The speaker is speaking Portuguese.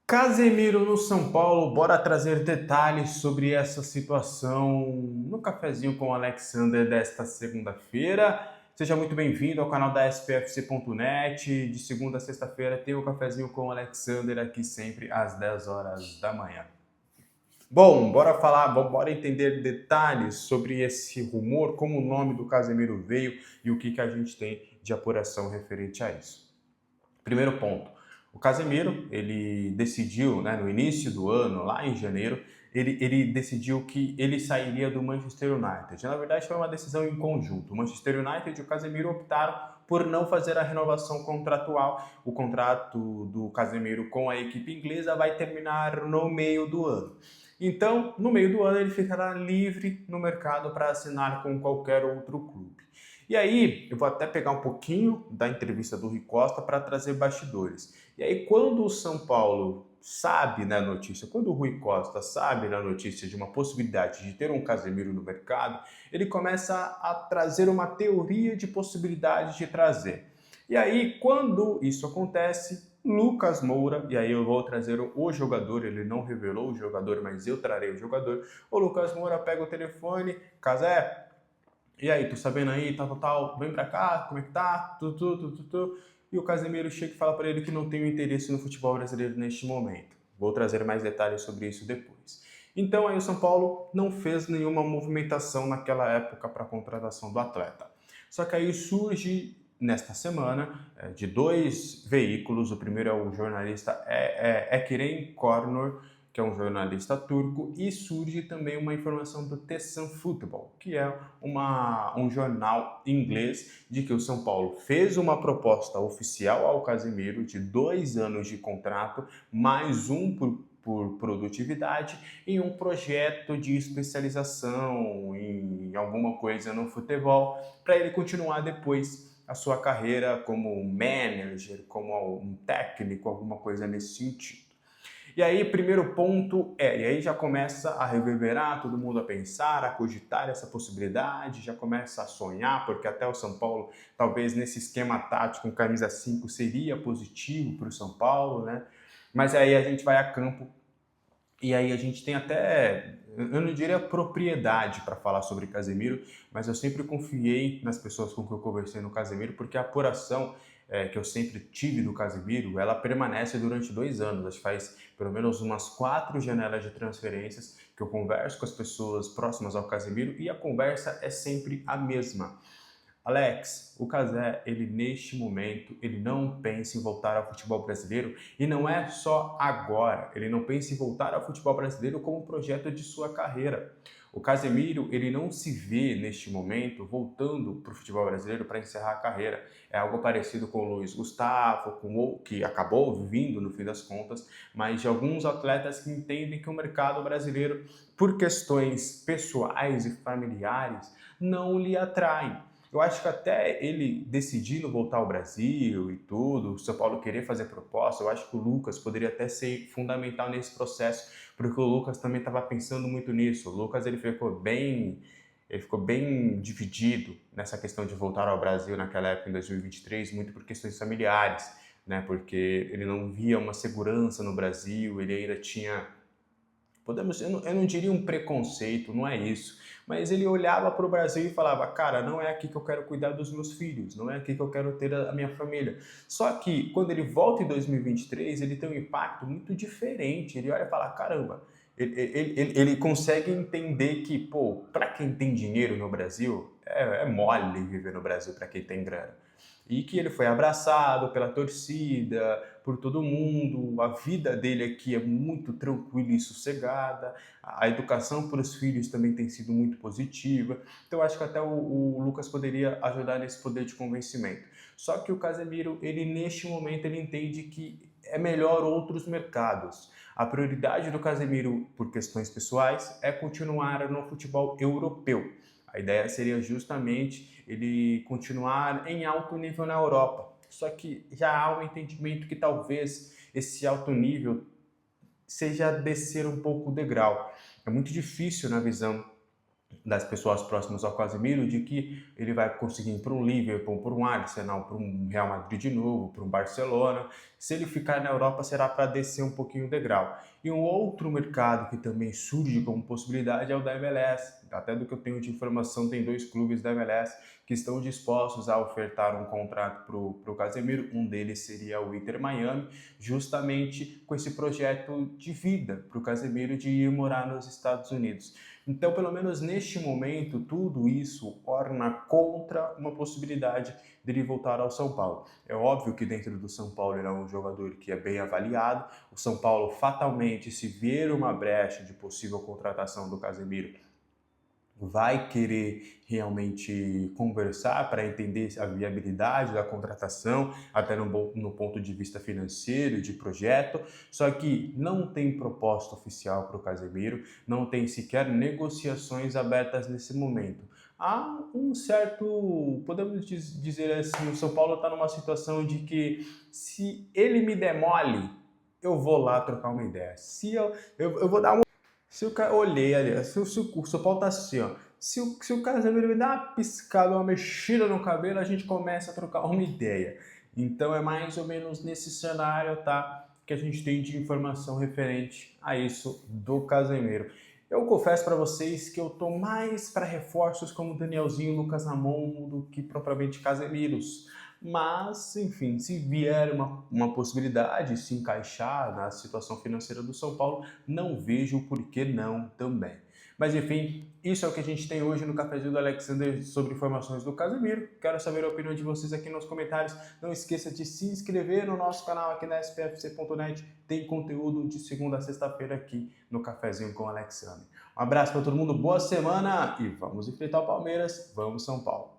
Casemiro no São Paulo, bora trazer detalhes sobre essa situação no cafezinho com o Alexander desta segunda-feira. Seja muito bem-vindo ao canal da SPFC.net. De segunda a sexta-feira tem o cafezinho com o Alexander aqui sempre às 10 horas da manhã. Bom, bora entender detalhes sobre esse rumor, como o nome do Casemiro veio e o que a gente tem de apuração referente a isso. Primeiro ponto, o Casemiro, ele decidiu, né, no início do ano, lá em janeiro, ele decidiu que ele sairia do Manchester United. Na verdade, foi uma decisão em conjunto. O Manchester United e o Casemiro optaram por não fazer a renovação contratual. O contrato do Casemiro com a equipe inglesa vai terminar no meio do ano. Então, no meio do ano, ele ficará livre no mercado para assinar com qualquer outro clube. E aí, eu vou até pegar um pouquinho da entrevista do Rui Costa para trazer bastidores. E aí, quando o São Paulo sabe na notícia, quando o Rui Costa sabe na notícia de uma possibilidade de ter um Casemiro no mercado, ele começa a trazer uma teoria de possibilidade de trazer. E aí, quando isso acontece, Lucas Moura, e aí eu vou trazer o jogador, ele não revelou o jogador, mas eu trarei o jogador. O Lucas Moura pega o telefone, Casé, e aí, tô sabendo aí, tal, vem pra cá, como é que tá? E o Casemiro chega e fala para ele que não tem interesse no futebol brasileiro neste momento. Vou trazer mais detalhes sobre isso depois. Então aí o São Paulo não fez nenhuma movimentação naquela época para a contratação do atleta. Só que aí surge nesta semana de dois veículos. O primeiro é o jornalista Ekrem Kornor, que é um jornalista turco, e surge também uma informação do Tessan Football, que é um jornal inglês, de que o São Paulo fez uma proposta oficial ao Casemiro de 2 anos de contrato, mais um por produtividade, em um projeto de especialização em alguma coisa no futebol, para ele continuar depois a sua carreira como manager, como um técnico, alguma coisa nesse sentido. E aí, primeiro ponto e aí já começa a reverberar, todo mundo a pensar, a cogitar essa possibilidade, já começa a sonhar, porque até o São Paulo, talvez nesse esquema tático com camisa 5 seria positivo para o São Paulo, né? Mas aí a gente vai a campo e aí a gente tem até, eu não diria propriedade para falar sobre Casemiro, mas eu sempre confiei nas pessoas com quem eu conversei no Casemiro, porque a apuração que eu sempre tive do Casemiro, ela permanece durante 2 anos. Acho que faz pelo menos umas 4 janelas de transferências que eu converso com as pessoas próximas ao Casemiro e a conversa é sempre a mesma. Alex, o Casé, ele neste momento, ele não pensa em voltar ao futebol brasileiro e não é só agora, ele não pensa em voltar ao futebol brasileiro como um projeto de sua carreira. O Casemiro, ele não se vê neste momento voltando para o futebol brasileiro para encerrar a carreira. É algo parecido com o Luiz Gustavo, com o que acabou vindo no fim das contas, mas de alguns atletas que entendem que o mercado brasileiro, por questões pessoais e familiares, não lhe atrai. Eu acho que até ele decidindo voltar ao Brasil e tudo, o São Paulo querer fazer proposta, eu acho que o Lucas poderia até ser fundamental nesse processo, porque o Lucas também estava pensando muito nisso. O Lucas ele ficou bem dividido nessa questão de voltar ao Brasil naquela época, em 2023, muito por questões familiares, né? Porque ele não via uma segurança no Brasil, ele ainda tinha eu não diria um preconceito, não é isso, mas ele olhava para o Brasil e falava, cara, não é aqui que eu quero cuidar dos meus filhos, não é aqui que eu quero ter a minha família. Só que quando ele volta em 2023, ele tem um impacto muito diferente, ele olha e fala, caramba, ele consegue entender que, pô, para quem tem dinheiro no Brasil, é mole viver no Brasil para quem tem grana. E que ele foi abraçado pela torcida, por todo mundo, a vida dele aqui é muito tranquila e sossegada, a educação para os filhos também tem sido muito positiva, então acho que até o Lucas poderia ajudar nesse poder de convencimento. Só que o Casemiro, ele neste momento, ele entende que é melhor outros mercados. A prioridade do Casemiro, por questões pessoais, é continuar no futebol europeu. A ideia seria justamente ele continuar em alto nível na Europa. Só que já há um entendimento que talvez esse alto nível seja descer um pouco o degrau. É muito difícil na visão das pessoas próximas ao Casemiro de que ele vai conseguir ir para um Liverpool, para um Arsenal, para um Real Madrid de novo, para um Barcelona, Se ele ficar na Europa, será para descer um pouquinho o degrau. E um outro mercado que também surge como possibilidade é o da MLS. Até do que eu tenho de informação, tem 2 clubes da MLS que estão dispostos a ofertar um contrato para o Casemiro. Um deles seria o Inter Miami, justamente com esse projeto de vida para o Casemiro de ir morar nos Estados Unidos. Então, pelo menos neste momento, tudo isso orna contra uma possibilidade dele voltar ao São Paulo. É óbvio que dentro do São Paulo ele é um jogador que é bem avaliado. O São Paulo fatalmente, se ver uma brecha de possível contratação do Casemiro, vai querer realmente conversar para entender a viabilidade da contratação, até no ponto de vista financeiro, de projeto, só que não tem proposta oficial para o Casemiro, não tem sequer negociações abertas nesse momento. Há um certo, podemos dizer assim, o São Paulo está numa situação de que se ele me der mole, eu vou lá trocar uma ideia. Se eu vou dar se o cara, olhei ali, se o São Paulo tá assim, ó. Se o Casemiro me dá uma piscada, uma mexida no cabelo, a gente começa a trocar uma ideia. Então é mais ou menos nesse cenário, tá? Que a gente tem de informação referente a isso do Casemiro. Eu confesso para vocês que eu tô mais para reforços como Danielzinho, Lucas Ramon do que propriamente Casemiros. Mas, enfim, se vier uma possibilidade, se encaixar na situação financeira do São Paulo, não vejo por que não também. Mas, enfim, isso é o que a gente tem hoje no Cafezinho do Alexander sobre informações do Casemiro. Quero saber a opinião de vocês aqui nos comentários. Não esqueça de se inscrever no nosso canal aqui na spfc.net. Tem conteúdo de segunda a sexta-feira aqui no Cafezinho com o Alexander. Um abraço para todo mundo, boa semana e vamos enfrentar o Palmeiras. Vamos, São Paulo!